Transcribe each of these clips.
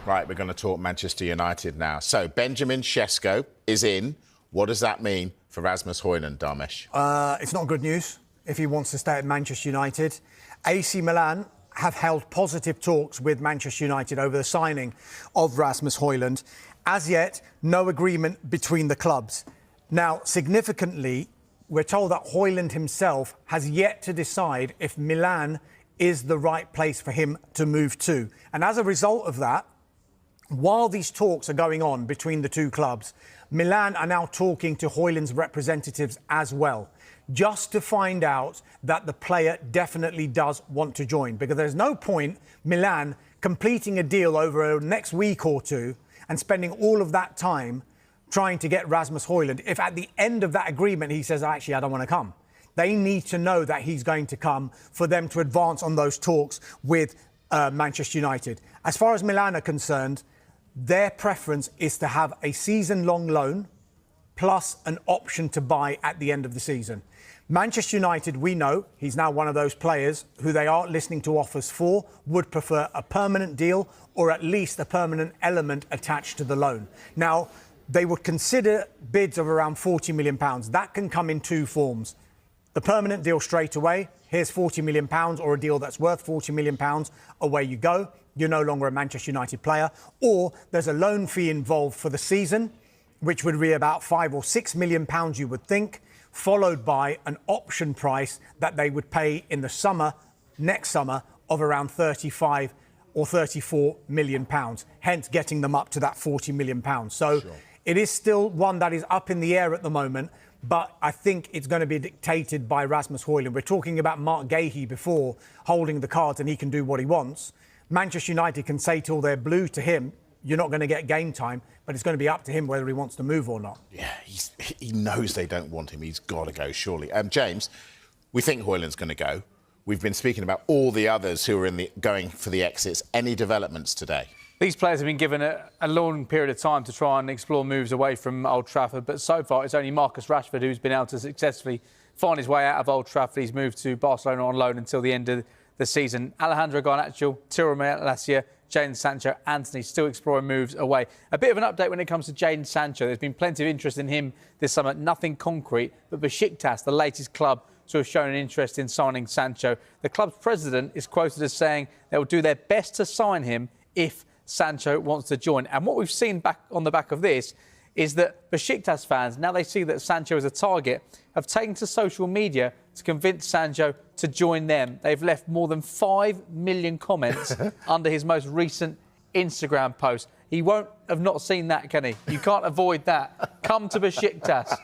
Right, we're going to talk Manchester United now. So, Benjamin Sesko is in. What does that mean for Rasmus Hojlund, Dharmesh? It's not good news if he wants to stay at Manchester United. AC Milan have held positive talks with Manchester United over the signing of Rasmus Hojlund. As yet, no agreement between the clubs. Now, significantly, we're told that Hojlund himself has yet to decide if Milan is the right place for him to move to. And as a result of that, while these talks are going on between the two clubs, Milan are now talking to Hojlund's representatives as well, just to find out that the player definitely does want to join. Because there's no point Milan completing a deal over the next week or two and spending all of that time trying to get Rasmus Hojlund if at the end of that agreement he says, actually, I don't want to come. They need to know that he's going to come for them to advance on those talks with Manchester United. As far as Milan are concerned, their preference is to have a season-long loan plus an option to buy at the end of the season. Manchester United, we know, he's now one of those players who they are listening to offers for, would prefer a permanent deal or at least a permanent element attached to the loan. Now, they would consider bids of around £40 million. That can come in two forms. The permanent deal straight away, here's £40 million, or a deal that's worth £40 million, away you go. You're no longer a Manchester United player. Or there's a loan fee involved for the season, which would be about £5 or £6 million, you would think, followed by an option price that they would pay in the summer, next summer, of around £35 or £34 million, hence getting them up to that £40 million. So sure. It is still one that is up in the air at the moment, but I think it's going to be dictated by Rasmus Hojlund. We're talking about Mark Gahey before, holding the cards and he can do what he wants. Manchester United can say till they're blue to him, you're not going to get game time, but it's going to be up to him whether he wants to move or not. Yeah, he knows they don't want him. He's got to go, surely. James, we think Hojlund's going to go. We've been speaking about all the others who are going for the exits. Any developments today? These players have been given a long period of time to try and explore moves away from Old Trafford, but so far it's only Marcus Rashford who's been able to successfully find his way out of Old Trafford. He's moved to Barcelona on loan until the end of the season. Alejandro Garnacho, Tiro Malacia, Jadon Sancho, Antony still exploring moves away. A bit of an update when it comes to Jadon Sancho. There's been plenty of interest in him this summer, nothing concrete, but Besiktas, the latest club to have shown an interest in signing Sancho. The club's president is quoted as saying they will do their best to sign him if Sancho wants to join. And what we've seen back on the back of this is that Besiktas fans, now they see that Sancho is a target, have taken to social media to convince Sancho to join them. They've left more than 5 million comments under his most recent Instagram post. He won't have not seen that, can he? You can't avoid that. Come to Besiktas.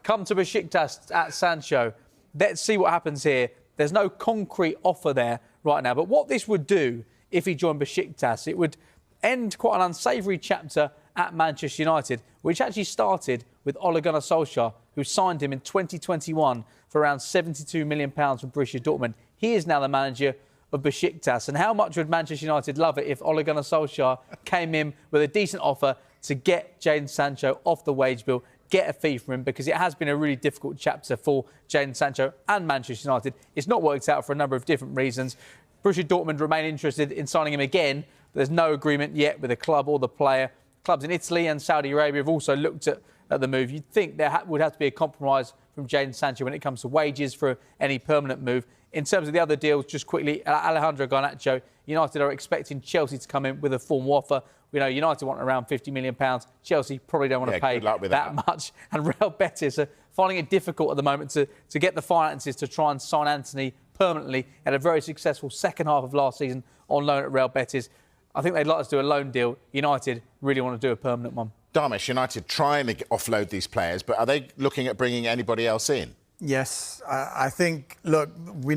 Come to Besiktas at Sancho. Let's see what happens here. There's no concrete offer there right now. But what this would do if he joined Besiktas, it would end quite an unsavoury chapter at Manchester United, which actually started with Ole Gunnar Solskjaer, who signed him in 2021 for around £72 million from Borussia Dortmund. He is now the manager of Besiktas. And how much would Manchester United love it if Ole Gunnar Solskjaer came in with a decent offer to get Jadon Sancho off the wage bill, get a fee from him, because it has been a really difficult chapter for Jadon Sancho and Manchester United. It's not worked out for a number of different reasons. Borussia Dortmund remain interested in signing him again, but there's no agreement yet with the club or the player. Clubs in Italy and Saudi Arabia have also looked at the move. You'd think there would have to be a compromise from Jadon Sancho when it comes to wages for any permanent move. In terms of the other deals, just quickly, Alejandro Garnacho, United are expecting Chelsea to come in with a formal offer. We know United want around £50 million. Chelsea probably don't want to pay that much. And Real Betis are finding it difficult at the moment to get the finances to try and sign Antony permanently. Had a very successful second half of last season on loan at Real Betis. I think they'd like us to do a loan deal. United really want to do a permanent one. Dharmesh, United trying to offload these players, but are they looking at bringing anybody else in? Yes, I think, look, we